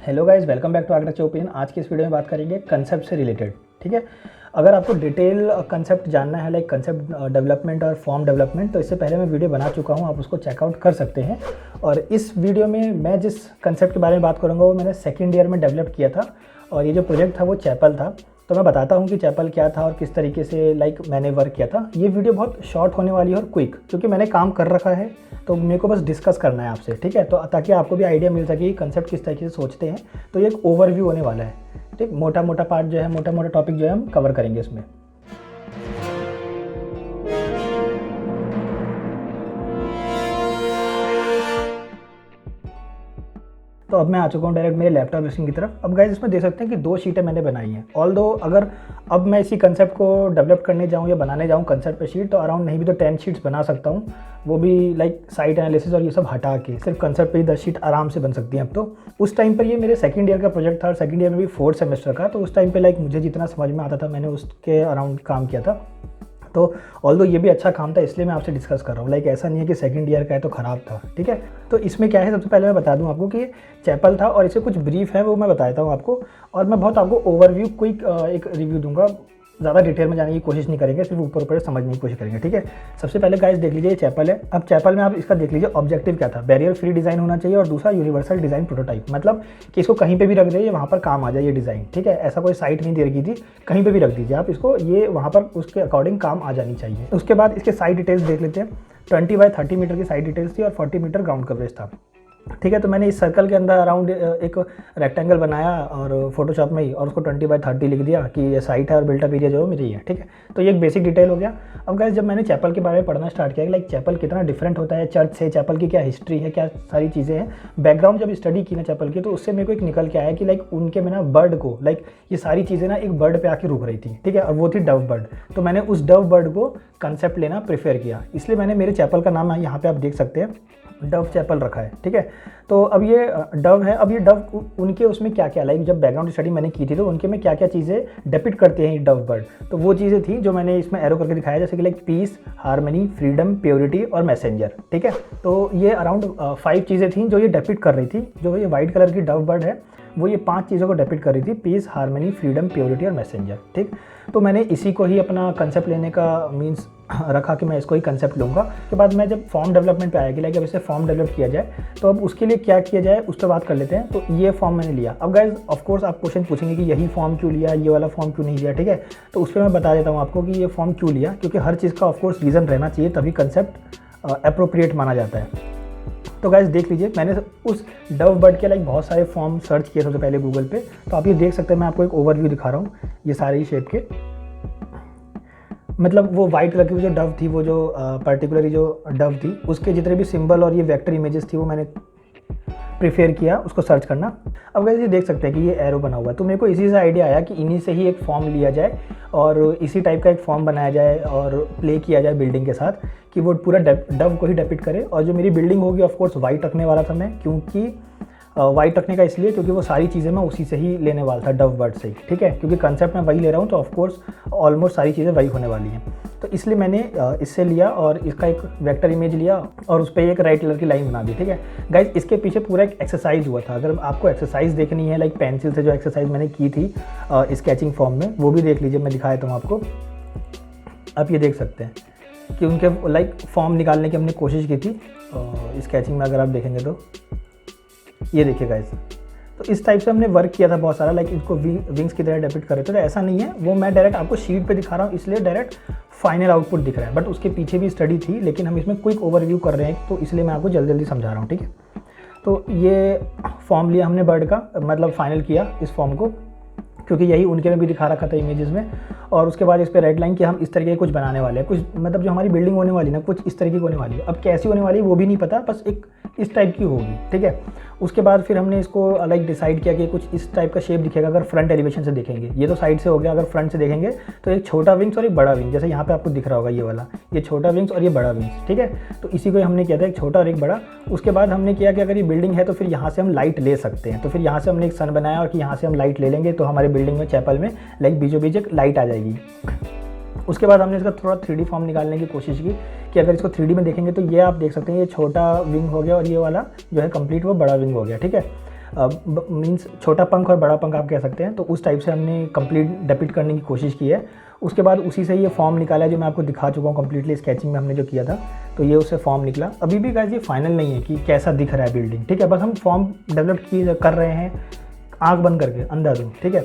Hello guys, welcome back to architecture opinion. आज की इस वीडियो में बात करेंगे कंसेप्ट से रिलेटेड। ठीक है, अगर आपको डिटेल कंसेप्ट जानना है लाइक कंसेप्ट डेवलपमेंट और फॉर्म डेवलपमेंट, तो इससे पहले मैं वीडियो बना चुका हूं, आप उसको चेकआउट कर सकते हैं। और इस वीडियो में मैं जिस कंसेप्ट के बारे में बात करूंगा वो मैंने सेकेंड ईयर में डेवलप किया था, और ये जो प्रोजेक्ट था वो चैपल था। तो मैं बताता हूँ कि चैपल क्या था और किस तरीके से मैंने वर्क किया था। ये वीडियो बहुत शॉर्ट होने वाली है और क्विक, क्योंकि मैंने काम कर रखा है तो मेरे को बस डिस्कस करना है आपसे। ठीक है, तो ताकि आपको भी आइडिया मिल सके कि कंसेप्ट किस तरीके से सोचते हैं। तो ये एक ओवरव्यू होने वाला है। ठीक, मोटा मोटा पार्ट जो है, मोटा मोटा टॉपिक जो है हम कवर करेंगे इसमें। तो अब मैं आ चुका हूँ डायरेक्ट मेरे लैपटॉप स्क्रीन की तरफ। अब गाइस इसमें देख सकते हैं कि 2 शीटें मैंने बनाई हैं। ऑल्दो अगर अब मैं इसी कंसेप्ट को डेवलप करने जाऊँ या बनाने जाऊँ कंसेप्ट पे शीट, तो अराउंड नहीं भी तो 10 शीट्स बना सकता हूँ। वो भी लाइक साइट एनालिसिस और ये सब हटा के सिर्फ कंसेप्ट पे ही 10 शीट आराम से बन सकती हैं अब तो। उस टाइम पर ये मेरे सेकंड ईयर का प्रोजेक्ट था और सेकंड ईयर में भी 4th सेमेस्टर का। तो उस टाइम पे मुझे जितना समझ में आता था मैंने उसके अराउंड काम किया था। तो ऑल्दो ये भी अच्छा काम था, इसलिए मैं आपसे डिस्कस कर रहा हूँ। ऐसा नहीं है कि सेकंड ईयर का है तो ख़राब था। ठीक है, तो इसमें क्या है, सबसे पहले मैं बता दूं आपको कि ये चैपल था और इसके कुछ ब्रीफ है वो मैं बताता हूँ आपको। और मैं बहुत आपको ओवरव्यू क्विक एक रिव्यू दूंगा, ज़्यादा डिटेल में जाने की कोशिश नहीं करेंगे, सिर्फ ऊपर ऊपर समझने की कोशिश करेंगे। ठीक है, सबसे पहले गाइस देख लीजिए ये चैपल है। अब चैपल में आप इसका देख लीजिए ऑब्जेक्टिव क्या था। बैरियर फ्री डिज़ाइन होना चाहिए और दूसरा यूनिवर्सल डिज़ाइन प्रोटोटाइप, मतलब कि इसको कहीं पे भी रख दीजिए, वहाँ पर काम आ जाए ये डिज़ाइन। ठीक है, ऐसा कोई साइट नहीं दे रखी थी, कहीं पे भी रख दीजिए आप इसको, ये वहाँ पर उसके अकॉर्डिंग काम आ जानी चाहिए। उसके बाद इसके साइड डिटेल्स देख लेते हैं। 20 बाय 30 मीटर की साइड डिटेल्स थी और 40 मीटर ग्राउंड कवरेज था। ठीक है, तो मैंने इस सर्कल के अंदर अराउंड एक रेक्टेंगल बनाया और फोटोशॉप में ही, और उसको 20 बाय 30 लिख दिया कि ये साइट है और बिल्टअप एरिया जो है मेरी है। ठीक है, तो ये एक बेसिक डिटेल हो गया। अब गाइस जब मैंने चैपल के बारे में पढ़ना स्टार्ट किया कि चैपल कितना डिफरेंट होता है चर्च से, चैपल की क्या हिस्ट्री है, क्या सारी चीज़ें हैं, बैकग्राउंड जब स्टडी की ना चैपल की, तो उससे मेरे को एक निकल के आया कि उनके में ना बर्ड को ये सारी चीज़ें ना एक बर्ड पे आके रुक रही थी। ठीक है, और वो थी डव बर्ड। तो मैंने उस डव बर्ड को कंसेप्ट लेना प्रेफर किया, इसलिए मैंने मेरे चैपल का नाम यहाँ पे आप देख सकते हैं डव चैपल रखा है। ठीक है, तो अब ये डव है। अब ये डव उनके उसमें क्या क्या जब बैकग्राउंड स्टडी मैंने की थी तो उनके में क्या क्या चीज़ें डिपिक्ट करते हैं ये डव बर्ड, तो वो चीज़ें थी जो मैंने इसमें एरो करके दिखाया, जैसे कि पीस, हार्मनी, फ्रीडम, प्योरिटी और मैसेंजर। ठीक है, तो ये अराउंड 5 चीज़ें थी जो ये डिपिक्ट कर रही थी। जो ये वाइट कलर की डव बर्ड है वो ये 5 चीज़ों को डिपिक्ट कर रही थी, पीस, हार्मनी, फ्रीडम, प्योरिटी और मैसेंजर। ठीक, तो मैंने इसी को ही अपना कंसेप्ट लेने का मीन्स रखा कि मैं इसको ही कंसेप्ट लूँगा। उसके बाद मैं जब फॉर्म डेवलपमेंट पे आया कि अब इसे फॉर्म डेवलप किया जाए, तो अब उसके लिए क्या किया जाए उस पर बात कर लेते हैं। तो ये फॉर्म मैंने लिया। अब गाइज ऑफकोर्स आप क्वेश्चन पूछेंगे कि यही फॉर्म क्यों लिया, ये वाला फॉर्म क्यों नहीं लिया। ठीक है, तो उस पर मैं बता देता हूँ आपको कि ये फॉर्म क्यों लिया, क्योंकि हर चीज़ का ऑफकोर्स रीज़न रहना चाहिए, तभी कंसेप्ट अप्रोप्रिएट माना जाता है। तो गाइस देख लीजिए, मैंने उस डव बर्ड के बहुत सारे फॉर्म सर्च किए सबसे पहले गूगल पे। तो आप ये देख सकते हैं, मैं आपको एक ओवरव्यू दिखा रहा हूँ, ये सारे ही शेप के, मतलब वो वाइट कलर की जो डव थी, वो जो पर्टिकुलरली जो डव थी उसके जितने भी सिंबल और ये वेक्टर इमेजेस थी वो मैंने प्रेफर किया उसको सर्च करना। अब गाइस ये देख सकते हैं कि ये एरो बना हुआ है, तो मेरे को इसी से आइडिया आया कि इन्हीं से ही एक फॉर्म लिया जाए और इसी टाइप का एक फॉर्म बनाया जाए और प्ले किया जाए बिल्डिंग के साथ, कि वो पूरा डव को ही डिपिक्ट करे। और जो मेरी बिल्डिंग होगी ऑफकोर्स वाइट रखने वाला था मैं, क्योंकि वाइट रखने का इसलिए क्योंकि वो सारी चीज़ें मैं उसी से ही लेने वाला था, डव बर्ड से ही। ठीक है, क्योंकि कंसेप्ट मैं वही ले रहा हूँ, तो ऑफकोर्स ऑलमोस्ट सारी चीज़ें वही होने वाली हैं। तो इसलिए मैंने इससे लिया और इसका एक वेक्टर इमेज लिया और उस पर एक राइट कलर की लाइन बना दी। ठीक है गाइज, इसके पीछे पूरा एक एक्सरसाइज हुआ था। अगर आपको एक्सरसाइज देखनी है पेंसिल से जो एक्सरसाइज मैंने की थी स्केचिंग फॉर्म में, वो भी देख लीजिए, मैं दिखा देता हूँ आपको। आप ये देख सकते हैं कि उनके फॉर्म निकालने की हमने कोशिश की थी स्केचिंग में, अगर आप देखेंगे तो ये देखिए गाइस। तो इस टाइप से हमने वर्क किया था बहुत सारा, इसको विंग्स की तरह डिपिक्ट कर रहे थे। तो ऐसा नहीं है, वो मैं डायरेक्ट आपको शीट पे दिखा रहा हूँ, इसलिए डायरेक्ट फाइनल आउटपुट दिख रहा है, बट उसके पीछे भी स्टडी थी, लेकिन हम इसमें क्विक ओवरव्यू कर रहे हैं, तो इसलिए मैं आपको जल्दी जल्दी समझा रहा हूँ। ठीक है, तो ये फॉर्म लिया हमने बर्ड का, मतलब फाइनल किया इस फॉर्म को, क्योंकि यही उनके में भी दिखा रखा था इमेजेस में। और उसके बाद इस पर रेड लाइन कि हम इस तरीके कुछ बनाने वाले हैं, कुछ मतलब जो हमारी बिल्डिंग होने वाली ना कुछ इस तरीके की होने वाली है। अब कैसी होने वाली है वो भी नहीं पता, बस एक इस टाइप की होगी। ठीक है, उसके बाद फिर हमने इसको डिसाइड किया कि कुछ इस टाइप का शेप दिखेगा अगर फ्रंट एलिवेशन से देखेंगे। ये तो साइड से हो गया, अगर फ्रंट से देखेंगे तो एक छोटा विंग्स और एक बड़ा विंग, जैसे यहाँ पे आपको दिख रहा होगा ये वाला, ये छोटा विंग्स और ये बड़ा विंग्स। ठीक है, तो इसी को हमने किया था, एक छोटा और एक बड़ा। उसके बाद हमने किया कि अगर ये बिल्डिंग है तो फिर यहाँ से हम लाइट ले सकते हैं, तो फिर यहाँ से हमने एक सन बनाया और कि यहाँ से हम लाइट ले लेंगे तो हमारे बिल्डिंग में चैपल में बीचों बीच एक लाइट आ जाएगी। उसके बाद हमने इसका थोड़ा 3D फॉर्म निकालने की कोशिश की कि अगर इसको 3D में देखेंगे तो ये आप देख सकते हैं, ये छोटा विंग हो गया और ये वाला जो है कंप्लीट वो बड़ा विंग हो गया। ठीक है, मीन्स छोटा पंख और बड़ा पंख आप कह सकते हैं। तो उस टाइप से हमने कंप्लीट डिपिक्ट करने की कोशिश की है। उसके बाद उसी से ये फॉर्म निकाला है जो मैं आपको दिखा चुका हूँ कंप्लीटली स्केचिंग में हमने जो किया था। तो ये उससे फॉर्म निकला। अभी भी गाइस ये फाइनल नहीं है कि कैसा दिख रहा है बिल्डिंग, ठीक है, बस हम फॉर्म डेवलप कर रहे हैं आँख बंद करके अंधाधुंध, ठीक है।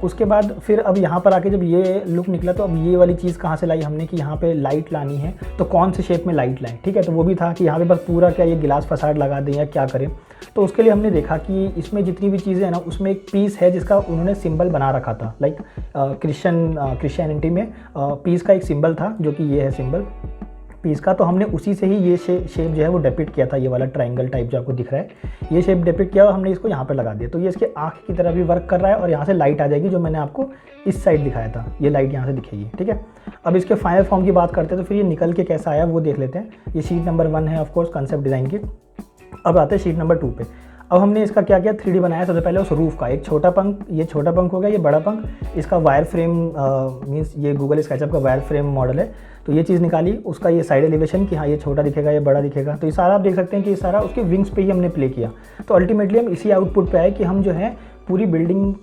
उसके बाद फिर अब यहाँ पर आके जब ये लुक निकला तो अब ये वाली चीज़ कहाँ से लाई हमने कि यहाँ पे लाइट लानी है, तो कौन से शेप में लाइट लाएं, ठीक है। तो वो भी था कि यहाँ पे बस पूरा क्या ये गिलास फसाड लगा दें या क्या करें। तो उसके लिए हमने देखा कि इसमें जितनी भी चीज़ें हैं ना उसमें एक पीस है जिसका उन्होंने सिंबल बना रखा था। लाइक क्रिश्चियनिटी में पीस का एक सिंबल था जो कि ये है सिंबल पीस का। तो हमने उसी से ही ये शेप जो है वो डिपिक्ट किया था, ये वाला ट्रायंगल टाइप जो आपको दिख रहा है ये शेप डिपिक्ट किया और हमने इसको यहाँ पर लगा दिया। तो ये इसके आँख की तरह भी वर्क कर रहा है और यहाँ से लाइट आ जाएगी जो मैंने आपको इस साइड दिखाया था, ये लाइट यहाँ से दिखेगी, ठीक है। अब इसके फाइनल फॉर्म की बात करते हैं तो फिर ये निकल के कैसा आया वो देख लेते हैं। ये शीट नंबर 1 है ऑफकोर्स कंसेप्ट डिज़ाइन की। अब आते हैं शीट नंबर 2 पे। अब हमने इसका क्या किया, 3D बनाया। सबसे पहले उस रूफ का एक छोटा पंख, ये छोटा पंख हो गया, ये बड़ा पंख, इसका वायर फ्रेम मीन्स ये गूगल स्केचअप का वायर फ्रेम मॉडल है। तो ये चीज़ निकाली, उसका ये साइड एलिवेशन कि हाँ ये छोटा दिखेगा ये बड़ा दिखेगा। तो ये सारा आप देख सकते हैं कि ये सारा उसके विंग्स पे ही हमने प्ले किया। तो अल्टीमेटली हम इसी आउटपुट पे आए कि हम जो है पूरी बिल्डिंग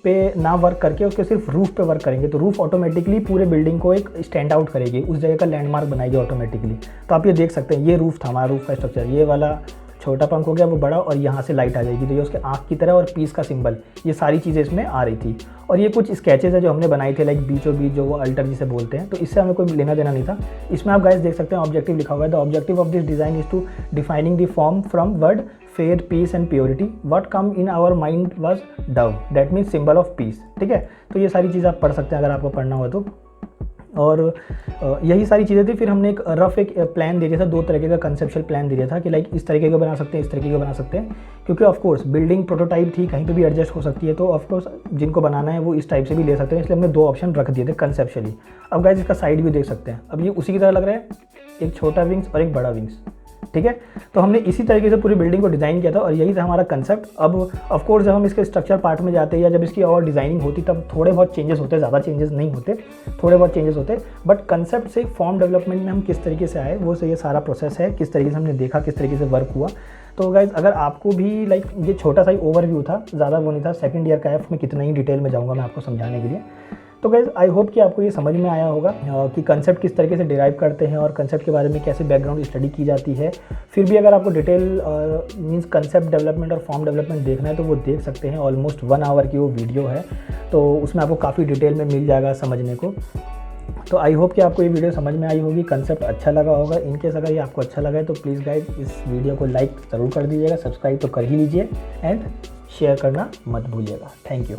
पे ना वर्क करके उसके सिर्फ रूफ पे वर्क करेंगे। तो रूफ ऑटोमेटिकली पूरे बिल्डिंग को एक स्टैंड आउट करेगी, उस जगह का लैंडमार्क बनाएगी ऑटोमेटिकली। तो आप ये देख सकते हैं ये रूफ था हमारा, रूफ का स्ट्रक्चर, ये वाला छोटा पंख हो गया वो बड़ा, और यहाँ से लाइट आ जाएगी। तो ये उसके आँख की तरह और पीस का सिंबल, ये सारी चीज़ें इसमें आ रही थी। और ये कुछ स्केचेस है जो हमने बनाए थे लाइक बीचों बीच जो वो अल्टर जिसे बोलते हैं। तो इससे हमें कोई लेना देना नहीं था। इसमें आप गाइस देख सकते हैं ऑब्जेक्टिव लिखा हुआ है, the objective of this design is to defining the form from word fair peace and purity what come in our mind was dove, that means symbol of peace, ठीक है। तो ये सारी चीज़ आप पढ़ सकते हैं अगर आपको पढ़ना हो तो। और यही सारी चीज़ें थी। फिर हमने एक रफ एक प्लान दे दिया था, 2 तरीके का कंसेप्चुअल प्लान दे दिया था कि लाइक इस तरीके का बना सकते हैं, इस तरीके का बना सकते हैं। क्योंकि ऑफकोर्स बिल्डिंग प्रोटोटाइप थी, कहीं पे भी एडजस्ट हो सकती है। तो ऑफकोर्स जिनको बनाना है वो इस टाइप से भी ले सकते हैं, इसलिए हमने 2 ऑप्शन रख दिए थे कंसेप्चुअली। अब गाइस इसका साइड भी देख सकते हैं, अब ये उसी की तरह लग रहा है, एक छोटा विंग्स और एक बड़ा विंग्स, ठीक है। तो हमने इसी तरीके से पूरी बिल्डिंग को डिज़ाइन किया था और यही था हमारा कंसेप्ट। अब ऑफकोर्स जब हम इसके स्ट्रक्चर पार्ट में जाते हैं या जब इसकी और डिज़ाइनिंग होती तब थोड़े बहुत चेंजेस होते, ज़्यादा चेंजेस नहीं होते, थोड़े बहुत चेंजेस होते। बट कंसेप्ट से फॉर्म डेवलपमेंट में हम किस तरीके से आए वो से ये सारा प्रोसेस है, किस तरीके से हमने देखा, किस तरीके से वर्क हुआ। तो गाइज अगर आपको भी लाइक ये छोटा सा ही ओवरव्यू था, ज़्यादा वो नहीं था, सेकंड ईयर का है, मैं कितना ही डिटेल में जाऊँगा मैं आपको समझाने के लिए। तो गाइज़ आई होप कि आपको ये समझ में आया होगा कि कंसेप्ट किस तरीके से डिराइव करते हैं और कंसेप्ट के बारे में कैसे बैकग्राउंड स्टडी की जाती है। फिर भी अगर आपको डिटेल मींस कंसेप्ट डेवलपमेंट और फॉर्म डेवलपमेंट देखना है तो वो देख सकते हैं। ऑलमोस्ट 1 आवर की वो वीडियो है, तो उसमें आपको काफ़ी डिटेल में मिल जाएगा समझने को। तो आई होप कि आपको ये वीडियो समझ में आई होगी, कंसेप्ट अच्छा लगा होगा। इनकेस अगर ये आपको अच्छा लगा है तो प्लीज़ गाइज इस वीडियो को लाइक ज़रूर कर दीजिएगा, सब्सक्राइब तो कर ही लीजिए एंड शेयर करना मत भूलिएगा। Thank you.